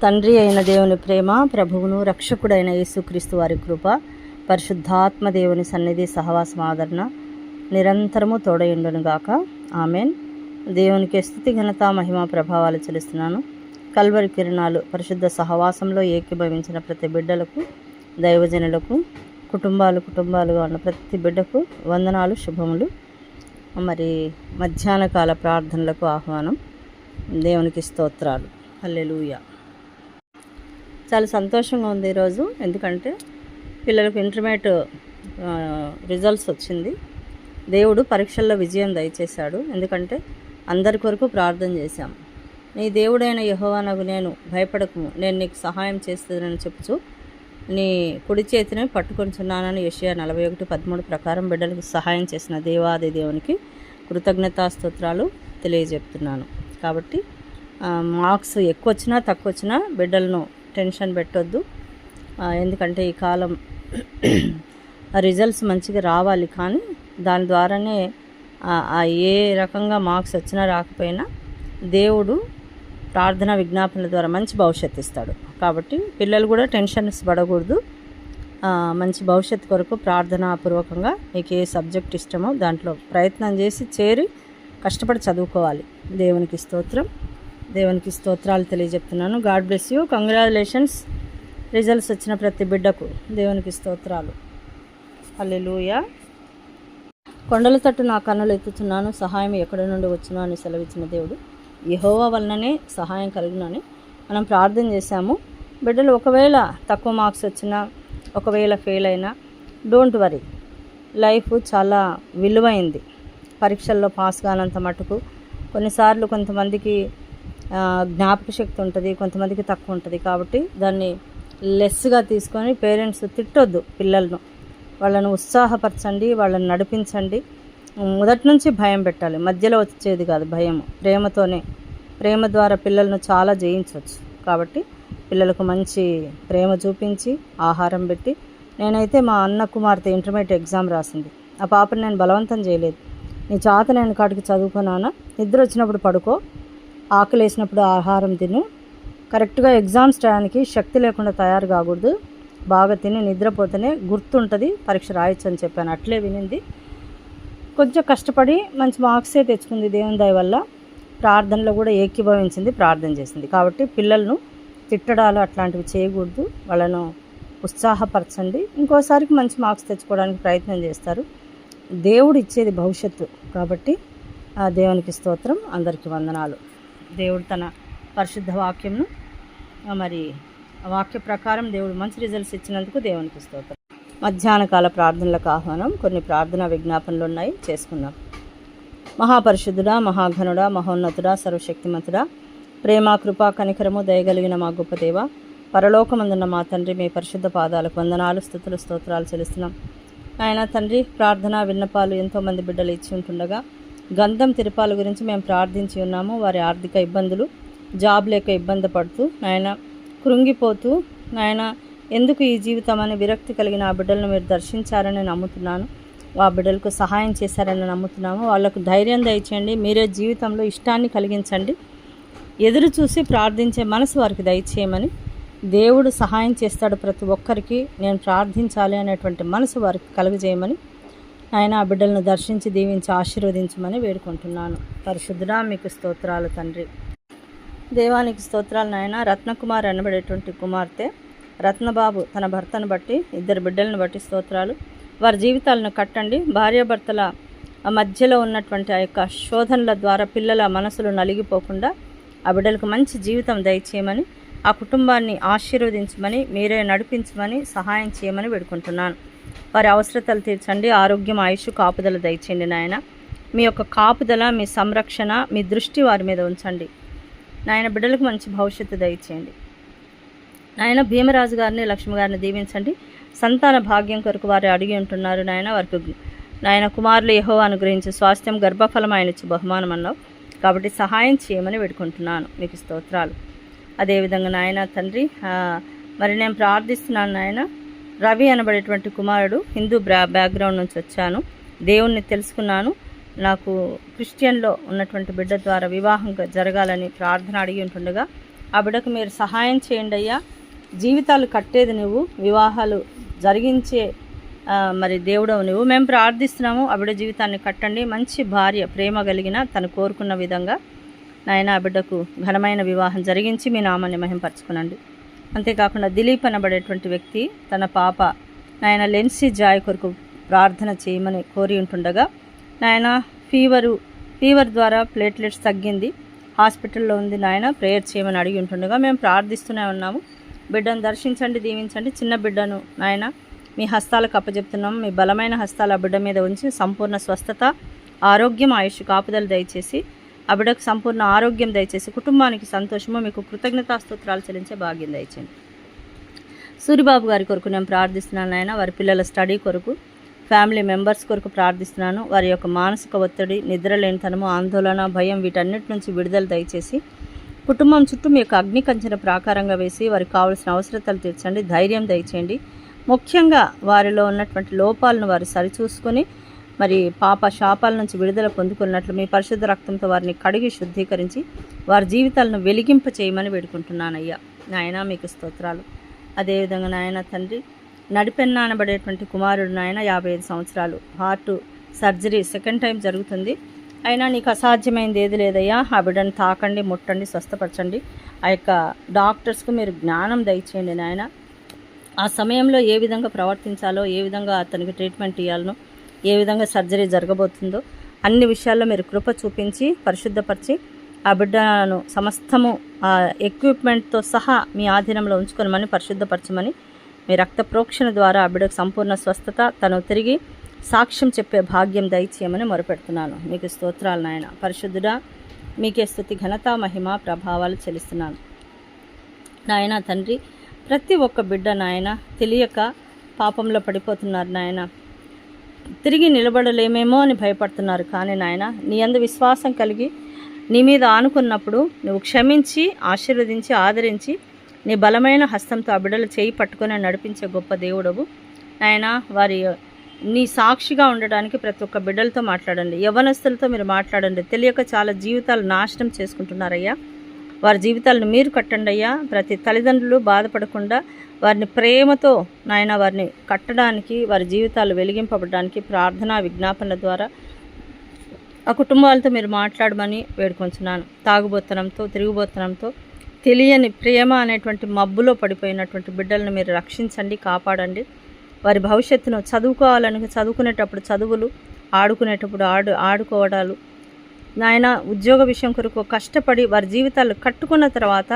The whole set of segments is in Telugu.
తండ్రి అయిన దేవుని ప్రేమ, ప్రభువును రక్షకుడైన యేసుక్రీస్తు వారి కృప, పరిశుద్ధాత్మ దేవుని సన్నిధి సహవాసం ఆదరణ నిరంతరము తోడయుండునుగాక. ఆమెన్. దేవునికి స్తుతి ఘనత మహిమ ప్రభావాలు చెల్లిస్తున్నాను. కల్వరి కిరణాలు పరిశుద్ధ సహవాసంలో ఏకీభవించిన ప్రతి బిడ్డలకు, దైవజనులకు, కుటుంబాలుగా ఉన్న ప్రతి బిడ్డకు వందనాలు, శుభములు. మరి మధ్యాహ్న కాల ప్రార్థనలకు ఆహ్వానం. దేవునికి స్తోత్రాలు. హల్లెలూయా. చాలా సంతోషంగా ఉంది ఈరోజు, ఎందుకంటే పిల్లలకు ఇంటర్మీడియట్ రిజల్ట్స్ వచ్చింది. దేవుడు పరీక్షల్లో విజయం దయచేశాడు. ఎందుకంటే అందరి కొరకు ప్రార్థన చేశాం. నీ దేవుడైన యెహోవానగు నేను భయపడకము, నేను నీకు సహాయం చేస్తుందని చెప్పుచు నీ కుడి చేతిని పట్టుకొనిచున్నానని యెషయా 41:13 ప్రకారం బిడ్డలకు సహాయం చేసిన దేవాది దేవునికి కృతజ్ఞతాస్తోత్రాలు తెలియజెప్తున్నాను. కాబట్టి మార్క్స్ ఎక్కువ వచ్చినా తక్కువ వచ్చినా బిడ్డలను టెన్షన్ పెట్టొద్దు. ఎందుకంటే ఈ కాలం రిజల్ట్స్ మంచిగా రావాలి, కానీ దాని ద్వారానే ఏ రకంగా మార్క్స్ వచ్చినా రాకపోయినా దేవుడు ప్రార్థన విజ్ఞాపనల ద్వారా మంచి భవిష్యత్తు ఇస్తాడు. కాబట్టి పిల్లలు కూడా టెన్షన్స్ పడకూడదు. మంచి భవిష్యత్తు కొరకు ప్రార్థనాపూర్వకంగా మీకు ఏ సబ్జెక్ట్ ఇష్టమో దాంట్లో ప్రయత్నం చేసి చేరి కష్టపడి చదువుకోవాలి. దేవునికి స్తోత్రం, దేవునికి స్తోత్రాలు తెలియజెప్తున్నాను. God bless you. Congratulations. Results వచ్చిన ప్రతి బిడ్డకు దేవునికి స్తోత్రాలు. హల్లెలూయా. కొండల తట్టు నా కన్నులు ఎత్తుతున్నాను, సహాయం ఎక్కడి నుండి వచ్చును అని సెలవిచ్చిన దేవుడు యెహోవా వలననే సహాయం కలుగునని మనం ప్రార్థన చేశాము. బిడ్డలు ఒకవేళ తక్కువ మార్క్స్ వచ్చినా, ఒకవేళ ఫెయిల్ అయినా, డోంట్ వరీ. లైఫ్ చాలా విలువైంది. పరీక్షల్లో పాస్ కానంత మటుకు కొన్నిసార్లు కొంతమందికి జ్ఞాపక శక్తి ఉంటుంది, కొంతమందికి తక్కువ ఉంటుంది. కాబట్టి దాన్ని లెస్గా తీసుకొని పేరెంట్స్ తిట్టొద్దు పిల్లలను. వాళ్ళను ఉత్సాహపరచండి, వాళ్ళని నడిపించండి. మొదటి నుంచి భయం పెట్టాలి, మధ్యలో వచ్చేది కాదు భయం. ప్రేమ ద్వారా పిల్లలను చాలా జయించవచ్చు. కాబట్టి పిల్లలకు మంచి ప్రేమ చూపించి ఆహారం పెట్టి, నేనైతే మా అన్న కుమార్తె ఇంటర్మీడియట్ ఎగ్జామ్ రాసింది. ఆ పాపను నేను బలవంతం చేయలేదు. నీ చేత నేను కాడికి చదువుకున్నానా, నిద్ర వచ్చినప్పుడు పడుకో, ఆకలి వేసినప్పుడు ఆహారం తిను, కరెక్ట్గా ఎగ్జామ్స్ టయానికి శక్తి లేకుండా తయారు కాకూడదు, బాగా తిని నిద్రపోతేనే గుర్తుంటుంది, పరీక్ష రాయొచ్చు అని చెప్పాను. అట్లే వినింది. కొంచెం కష్టపడి మంచి మార్క్సే తెచ్చుకుంది దేవుని దయ వల్ల. ప్రార్థనలో కూడా ఏకీభవించింది, ప్రార్థన చేసింది. కాబట్టి పిల్లలను తిట్టడాలు అట్లాంటివి చేయకూడదు. వాళ్ళను ఉత్సాహపరచండి. ఇంకోసారికి మంచి మార్క్స్ తెచ్చుకోవడానికి ప్రయత్నం చేస్తారు. దేవుడు ఇచ్చేది భవిష్యత్తు. కాబట్టి దేవునికి స్తోత్రం, అందరికీ వందనాలు. దేవుడు తన పరిశుద్ధ వాక్యంను మరి వాక్య ప్రకారం దేవుడు మంచి రిజల్ట్స్ ఇచ్చినందుకు దేవునికి స్తోత్రం. మధ్యాహ్న కాల ప్రార్థనలకు ఆహ్వానం. కొన్ని ప్రార్థనా విజ్ఞాపనలు ఉన్నాయి, చేసుకుందాం. మహాపరిశుద్ధుడా, మహాఘనుడా, మహోన్నతుడా, సర్వశక్తిమంతుడా, ప్రేమ, కృపా, కనికరము, దయగలిగిన మా గొప్ప దేవ, పరలోకమందున్న మా తండ్రి, మీ పరిశుద్ధ పాదాలకు వందనాలు, స్తుతులు, స్తోత్రాలు చెల్లిస్తున్నాం. ఆయన తండ్రి, ప్రార్థన విన్నపాలు ఎంతోమంది బిడ్డలు ఇచ్చి ఉంటుండగా గంధం తిరుపాల గురించి మేము ప్రార్థించి ఉన్నాము. వారి ఆర్థిక ఇబ్బందులు, జాబ్ లేక ఇబ్బంది పడుతూ నాయన కృంగిపోతూ, నాయన ఎందుకు ఈ జీవితం అని విరక్తి కలిగిన ఆ బిడ్డలను మీరు దర్శించారని నమ్ముతున్నాను. ఆ బిడ్డలకు సహాయం చేశారని నమ్ముతున్నాము. వాళ్ళకు ధైర్యం దయచేయండి. మీరే జీవితంలో ఇష్టాన్ని కలిగించండి. ఎదురు చూసి ప్రార్థించే మనసు వారికి దయచేయమని, దేవుడు సహాయం చేస్తాడు ప్రతి ఒక్కరికి, నేను ప్రార్థించాలి అనేటువంటి మనసు వారికి కలుగజేయమని ఆయన ఆ బిడ్డలను దర్శించి దీవించి ఆశీర్వదించమని వేడుకుంటున్నాను. పరిశుద్ధుడా, మీకు స్తోత్రాలు తండ్రి. దేవానికి స్తోత్రాలు నాయన. రత్నకుమార్ అనబడేటువంటి కుమార్తె రత్నబాబు తన భర్తను బట్టి, ఇద్దరు బిడ్డలను బట్టి స్తోత్రాలు. వారి జీవితాలను కట్టండి. భార్యాభర్తల మధ్యలో ఉన్నటువంటి ఆ యొక్క శోధనల ద్వారా పిల్లల మనసులు నలిగిపోకుండా ఆ బిడ్డలకు మంచి జీవితం దయచేయమని, ఆ కుటుంబాన్ని ఆశీర్వదించమని, మీరే నడిపించమని, సహాయం చేయమని వేడుకుంటున్నాను. వారి అవసరతలు తీర్చండి. ఆరోగ్యం, ఆయుష్, కాపుదల దయచేయండి నాయన. మీ యొక్క కాపుదల, మీ సంరక్షణ, మీ దృష్టి వారి మీద ఉంచండి నాయన. బిడ్డలకు మంచి భవిష్యత్తు దయచేయండి నాయన. భీమరాజు గారిని, లక్ష్మి గారిని దీవించండి. సంతాన భాగ్యం కొరకు వారు అడిగి ఉంటున్నారు నాయన. వారికి నాయన కుమారులు యెహోవా అనుగ్రహించి స్వాస్థ్యం, గర్భఫలం ఆయన ఇచ్చి బహుమానం అన్నావు. కాబట్టి సహాయం చేయమని వేడుకుంటున్నాను. మీకు స్తోత్రాలు. అదేవిధంగా నాయన తండ్రి, మరి నేను ప్రార్థిస్తున్నాను నాయన. రవి అనబడేటువంటి కుమారుడు హిందూ బ్యాక్గ్రౌండ్ నుంచి వచ్చాను, దేవుణ్ణి తెలుసుకున్నాను. నాకు క్రిస్టియన్లో ఉన్నటువంటి బిడ్డ ద్వారా వివాహం జరగాలని ప్రార్థన అడిగి ఉంటుండగా ఆ బిడ్డకు మీరు సహాయం చేయండి అయ్యా. జీవితాలు కట్టేది నువ్వు, వివాహాలు జరిగించే మరి దేవుడవు నువ్వు. మేము ప్రార్థిస్తున్నాము, ఆ బిడ్డ జీవితాన్ని కట్టండి. మంచి భార్య, ప్రేమ కలిగిన, తను కోరుకున్న విధంగా నాయన ఆ బిడ్డకు ఘనమైన వివాహం జరిగించి మీ నామాన్ని మహింపరచుకునండి. అంతేకాకుండా దిలీప్ అనబడేటువంటి వ్యక్తి తన పాప నాయన లెన్సీ జాయ్ కొరకు ప్రార్థన చేయమని కోరి ఉంటుండగా నాయన ఫీవర్ ద్వారా ప్లేట్లెట్స్ తగ్గింది, హాస్పిటల్లో ఉంది నాయన, ప్రేయర్ చేయమని అడిగి ఉంటుండగా మేము ప్రార్థిస్తూనే ఉన్నాము. బిడ్డను దర్శించండి, దీవించండి. చిన్న బిడ్డను నాయన మీ హస్తాలకు అప్పచెప్తున్నాము. మీ బలమైన హస్తాలు ఆ బిడ్డ మీద ఉంచి సంపూర్ణ స్వస్థత, ఆరోగ్యం, ఆయుష్ కాపుదలు దయచేసి ఆ బిడ్డకు సంపూర్ణ ఆరోగ్యం దయచేసి కుటుంబానికి సంతోషము, మీకు కృతజ్ఞతాస్తోత్రాలు చెల్లించే భాగ్యం దయచేయండి. సూరిబాబు గారి కొరకు నేను ప్రార్థిస్తున్నాను నాయన. వారి పిల్లల స్టడీ కొరకు, ఫ్యామిలీ మెంబర్స్ కొరకు ప్రార్థిస్తున్నాను. వారి యొక్క మానసిక ఒత్తిడి, నిద్రలేనితనము, ఆందోళన, భయం వీటన్నిటి నుంచి విడుదల దయచేసి కుటుంబం చుట్టూ మీ యొక్క అగ్ని కంచెన ప్రాకారంగా వేసి వారికి కావాల్సిన అవసరతలు తీర్చండి, ధైర్యం దయచేయండి. ముఖ్యంగా వారిలో ఉన్నటువంటి లోపాలను వారు సరిచూసుకొని మరి పాప శాపాల నుంచి విడుదల పొందుకున్నట్లు మీ పరిశుద్ధ రక్తంతో వారిని కడిగి శుద్ధీకరించి వారి జీవితాలను వెలిగింప చేయమని వేడుకుంటున్నానయ్యా. నాయన మీకు స్తోత్రాలు. అదేవిధంగా నాయన తండ్రి నడిపెన్న అనబడేటువంటి కుమారుడు నాయన 55 సంవత్సరాలు, హార్ట్ సర్జరీ సెకండ్ టైం జరుగుతుంది. అయినా నీకు అసాధ్యమైంది ఏది లేదయ్యా. ఆ బిడ్డను తాకండి, ముట్టండి, స్వస్థపరచండి. ఆ యొక్క డాక్టర్స్కు మీరు జ్ఞానం దయచేయండి నాయన. ఆ సమయంలో ఏ విధంగా ప్రవర్తించాలో, ఏ విధంగా అతనికి ట్రీట్మెంట్ ఇవ్వాలనో, ఏ విధంగా సర్జరీ జరగబోతుందో అన్ని విషయాల్లో మీరు కృప చూపించి పరిశుద్ధపరిచి ఆ బిడ్డను సమస్తము ఆ ఎక్విప్మెంట్తో సహా మీ ఆధీనంలో ఉంచుకోమని పరిశుద్ధపరచమని మీ రక్త ప్రోక్షణ ద్వారా ఆ బిడ్డకు సంపూర్ణ స్వస్థత, తను తిరిగి సాక్ష్యం చెప్పే భాగ్యం దయచేయమని మొరపెడుతున్నాను. మీకు స్తోత్రాలు నాయన. పరిశుద్ధుడా, మీకే స్తుతి, ఘనత, మహిమ, ప్రభావాలు చెల్లిస్తున్నాను నాయన తండ్రి. ప్రతి ఒక్క బిడ్డ నాయన తెలియక పాపంలో పడిపోతున్నారు నాయన. తిరిగి నిలబడలేమేమో అని భయపడుతున్నారు. కానీ నాయన నీ యందు విశ్వాసం కలిగి నీ మీద ఆనుకున్నప్పుడు నువ్వు క్షమించి, ఆశీర్వదించి, ఆదరించి నీ బలమైన హస్తంతో ఆ బిడ్డలు చేయి పట్టుకొని నడిపించే గొప్ప దేవుడవు నాయన. వారి నీ సాక్షిగా ఉండడానికి ప్రతి ఒక్క బిడ్డలతో మాట్లాడండి, యవ్వనస్తులతో మీరు మాట్లాడండి. తెలియక చాలా జీవితాలు నాశనం చేసుకుంటున్నారయ్యా. వారి జీవితాలను మీరు కట్టండి అయ్యా. ప్రతి తల్లిదండ్రులు బాధపడకుండా వారిని ప్రేమతో నాయన వారిని కట్టడానికి, వారి జీవితాలు వెలిగింపబడడానికి ప్రార్థనా విజ్ఞాపనల ద్వారా ఆ కుటుంబాలతో మీరు మాట్లాడమని వేడుకొంచున్నాను. తాగుబోతనంతో, తిరుగుబోతనంతో, తెలియని ప్రేమ అనేటువంటి మబ్బులో పడిపోయినటువంటి బిడ్డలను మీరు రక్షించండి, కాపాడండి. వారి భవిష్యత్తును చదువుకోవాలని చదువుకునేటప్పుడు చదువులు, ఆడుకునేటప్పుడు ఆడుకోవడాలు నాయన, ఉద్యోగ విషయం కొరకు కష్టపడి వారి జీవితాలు కట్టుకున్న తర్వాత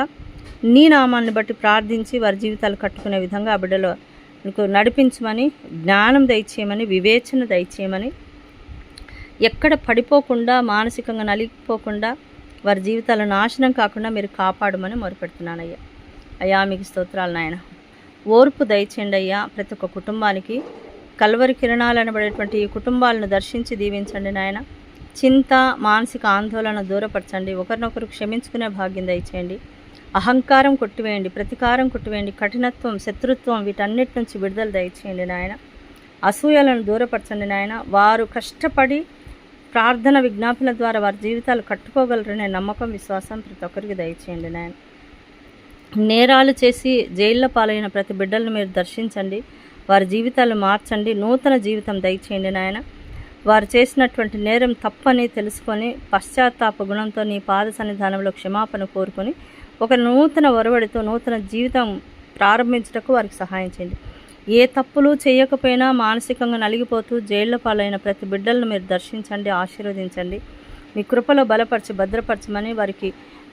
నీ నామాన్ని బట్టి ప్రార్థించి వారి జీవితాలు కట్టుకునే విధంగా ఆ బిడ్డలో నడిపించమని, జ్ఞానం దయచేయమని, వివేచన దయచేయమని, ఎక్కడ పడిపోకుండా, మానసికంగా నలిగిపోకుండా, వారి జీవితాల నాశనం కాకుండా మీరు కాపాడమని మొరపెడుతున్నానయ్యా. అయ్యా మీకు స్తోత్రాలు నాయన. ఓర్పు దయచేయండి అయ్యా. ప్రతి ఒక్క కుటుంబానికి కల్వరి కిరణాలు అనబడేటువంటి ఈ కుటుంబాలను దర్శించి దీవించండి నాయన. చింత, మానసిక ఆందోళన దూరపరచండి. ఒకరినొకరు క్షమించుకునే భాగ్యం దయచేయండి. అహంకారం కొట్టివేయండి, ప్రతీకారం కొట్టివేయండి, కఠినత్వం, శత్రుత్వం వీటన్నిటి నుంచి విడుదల దయచేయండి నాయన. అసూయలను దూరపరచండి నాయన. వారు కష్టపడి ప్రార్థన విజ్ఞాపన ద్వారా వారి జీవితాలు కట్టుకోగలరనే నమ్మకం, విశ్వాసం ప్రతి ఒక్కరికి దయచేయండి నాయన. నేరాలు చేసి జైళ్ళ పాలైన ప్రతి బిడ్డలను మీరు దర్శించండి, వారి జీవితాలు మార్చండి, నూతన జీవితం దయచేయండి నాయన. వారు చేసినటువంటి నేరం తప్పని తెలుసుకొని పశ్చాత్తాప గుణంతో నీ పాద సన్నిధానంలో క్షమాపణ కోరుకొని ఒక నూతన ఒరవడితో నూతన జీవితం ప్రారంభించటకు వారికి సహాయం చేయండి. ఏ తప్పులు చేయకపోయినా మానసికంగా నలిగిపోతూ జైళ్ల పాలైన ప్రతి బిడ్డలను మీరు దర్శించండి, ఆశీర్వదించండి. మీ కృపలో బలపరిచి భద్రపరచమని వారికి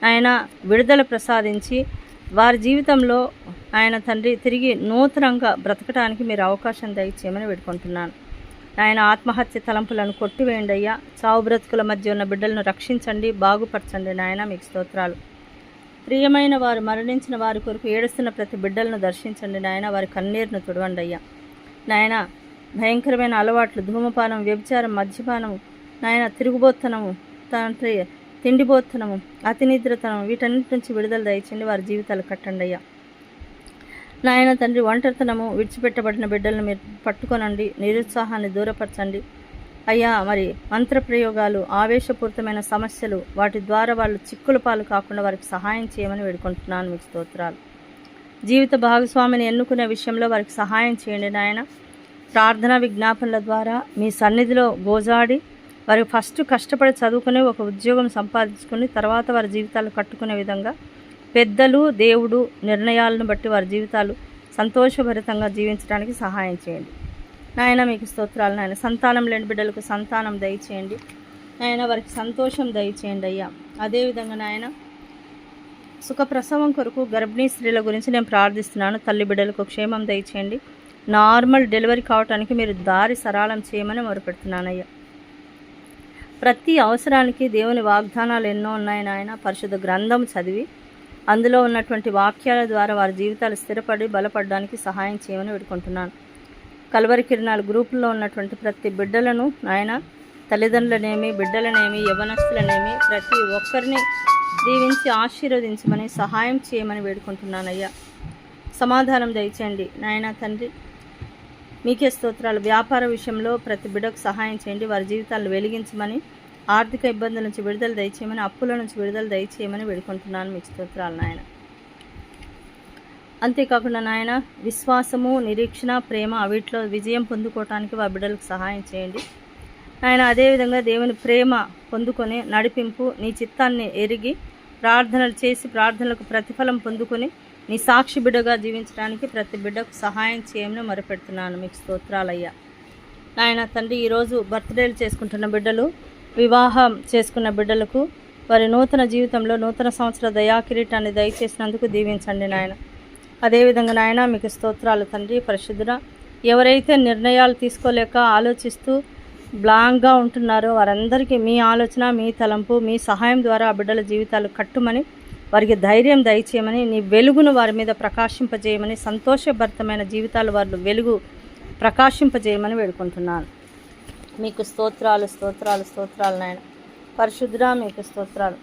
ఆయన విడుదల ప్రసాదించి వారి జీవితంలో ఆయన తండ్రి తిరిగి నూతనంగా బ్రతకడానికి మీరు అవకాశం దయచేయమని వేడుకుంటున్నాను. ఆయన ఆత్మహత్య తలంపులను కొట్టివేయండి అయ్యా. చావు బ్రతుకుల మధ్య ఉన్న బిడ్డలను రక్షించండి, బాగుపరచండి నాయన. మీకు స్తోత్రాలు. ప్రియమైన వారు మరణించిన వారి కొరకు ఏడుస్తున్న ప్రతి బిడ్డలను దర్శించండి నాయన. వారి కన్నీరును తుడవండి అయ్యా. నాయన భయంకరమైన అలవాట్లు, ధూమపానం, వ్యభిచారం, మద్యపానం, నాయన తిరుగుబోత్తనము, తండ్రి తిండిబోత్తనము, అతినిద్రతనం వీటన్నిటి నుంచి విడుదల దయచేయండి. వారి జీవితాలు కట్టండి అయ్యా. నాయన తండ్రి ఒంటరితనము, విడిచిపెట్టబడిన బిడ్డలను మీరు పట్టుకొనండి, నిరుత్సాహాన్ని దూరపరచండి. అయ్యా మరి మంత్రప్రయోగాలు, ఆవేశపూరితమైన సమస్యలు, వాటి ద్వారా వాళ్ళు చిక్కుల పాలు కాకుండా వారికి సహాయం చేయమని వేడుకుంటున్నాను. మీకు స్తోత్రాలు. జీవిత భాగస్వామిని ఎన్నుకునే విషయంలో వారికి సహాయం చేయండి నాయన. ప్రార్థనా విజ్ఞాపనల ద్వారా మీ సన్నిధిలో గోజాడి వారు ఫస్ట్ కష్టపడి చదువుకుని ఒక ఉద్యోగం సంపాదించుకుని తర్వాత వారి జీవితాలు కట్టుకునే విధంగా పెద్దలు, దేవుడు నిర్ణయాలను బట్టి వారి జీవితాలు సంతోషభరితంగా జీవించడానికి సహాయం చేయండి నాయన. మీకు స్తోత్రాలు నాయన. సంతానం లేని బిడ్డలకు సంతానం దయచేయండి నాయన, వారికి సంతోషం దయచేయండి అయ్యా. అదేవిధంగా నాయన సుఖప్రసవం కొరకు గర్భిణీ స్త్రీల గురించి నేను ప్రార్థిస్తున్నాను. తల్లి బిడ్డలకు క్షేమం దయచేయండి. నార్మల్ డెలివరీ కావటానికి మీరు దారి సరళం చేయమని మొరపెడుతున్నానయ్యా. ప్రతి అవసరానికి దేవుని వాగ్దానాలు ఎన్నో ఉన్నాయి నాయన. పరిశుద్ధ గ్రంథం చదివి అందులో ఉన్నటువంటి వాక్యాల ద్వారా వారి జీవితాలు స్థిరపడి బలపడడానికి సహాయం చేయమని వేడుకుంటున్నాను. కల్వరి కిరణాలు గ్రూపుల్లో ఉన్నటువంటి ప్రతి బిడ్డలను నాయన, తల్లిదండ్రులనేమి, బిడ్డలనేమి, యవనస్తులనేమి ప్రతి ఒక్కరిని దీవించి ఆశీర్వదించమని సహాయం చేయమని వేడుకుంటున్నానయ్యా. సమాధానం దయచేయండి నాయన తండ్రి. మీకే స్తోత్రాలు. వ్యాపార విషయంలో ప్రతి బిడ్డకు సహాయం చేయండి. వారి జీవితాలను వెలిగించమని, ఆర్థిక ఇబ్బందుల నుంచి విడుదల దయచేయమని, అప్పుల నుంచి విడుదల దయచేయమని వేడుకుంటున్నాను. మీకు స్తోత్రాలు నాయన. అంతేకాకుండా నాయన విశ్వాసము, నిరీక్షణ, ప్రేమ వీటిలో విజయం పొందుకోవటానికి వారి బిడ్డలకు సహాయం చేయండి నాయన. అదేవిధంగా దేవుని ప్రేమ పొందుకొని నడిపింపు, నీ చిత్తాన్ని ఎరిగి ప్రార్థనలు చేసి ప్రార్థనలకు ప్రతిఫలం పొందుకొని నీ సాక్షి బిడ్డగా జీవించడానికి ప్రతి బిడ్డకు సహాయం చేయమని మొరపెడుతున్నాను. మీకు స్తోత్రాలయ్యా నాయన తండ్రి. ఈరోజు బర్త్డేలు చేసుకుంటున్న బిడ్డలు, వివాహం చేసుకున్న బిడ్డలకు వారి నూతన జీవితంలో నూతన సంవత్సర దయాకిరీటాన్ని దయచేసినందుకు దీవించండి నాయన. అదేవిధంగా నాయన మీకు స్తోత్రాలు తండ్రి. పరిశుద్ధుడ, ఎవరైతే నిర్ణయాలు తీసుకోలేక ఆలోచిస్తూ బ్లాంక్గా ఉంటున్నారో వారందరికీ మీ ఆలోచన, మీ తలంపు, మీ సహాయం ద్వారా ఆ బిడ్డల జీవితాలు కట్టుమని వారికి ధైర్యం దయచేయమని, నీ వెలుగును వారి మీద ప్రకాశింపజేయమని, సంతోషభరితమైన జీవితాలు వారు వెలుగు ప్రకాశింపజేయమని వేడుకుంటున్నాను. మీకు స్తోత్రాలు స్తోత్రాలు స్తోత్రాలు నాయన. పరిశుద్ధుడా మీకు స్తోత్రాలు.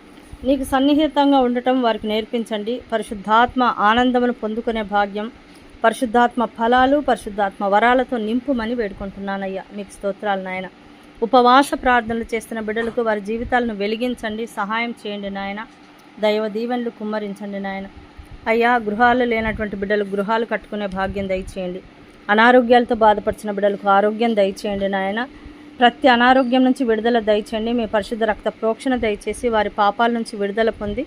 నీకు సన్నిహితంగా ఉండటం వారికి నేర్పించండి. పరిశుద్ధాత్మ ఆనందమును పొందుకునే భాగ్యం, పరిశుద్ధాత్మ ఫలాలు, పరిశుద్ధాత్మ వరాలతో నింపుమని వేడుకుంటున్నానయ్యా. మీకు స్తోత్రాలు నాయన. ఉపవాస ప్రార్థనలు చేస్తున్న బిడ్డలకు వారి జీవితాలను వెలిగించండి, సహాయం చేయండి నాయన. దైవ దీవెనలు కుమ్మరించండి నాయన. అయ్యా గృహాలు లేనటువంటి బిడ్డలు గృహాలు కట్టుకునే భాగ్యం దయచేయండి. అనారోగ్యాలతో బాధపరిచిన బిడ్డలకు ఆరోగ్యం దయచేయండి నాయన. ప్రతి అనారోగ్యం నుంచి విడుదల దయచేయండి. మీ పరిశుద్ధ రక్త ప్రోక్షణ దయచేసి వారి పాపాల నుంచి విడుదల పొంది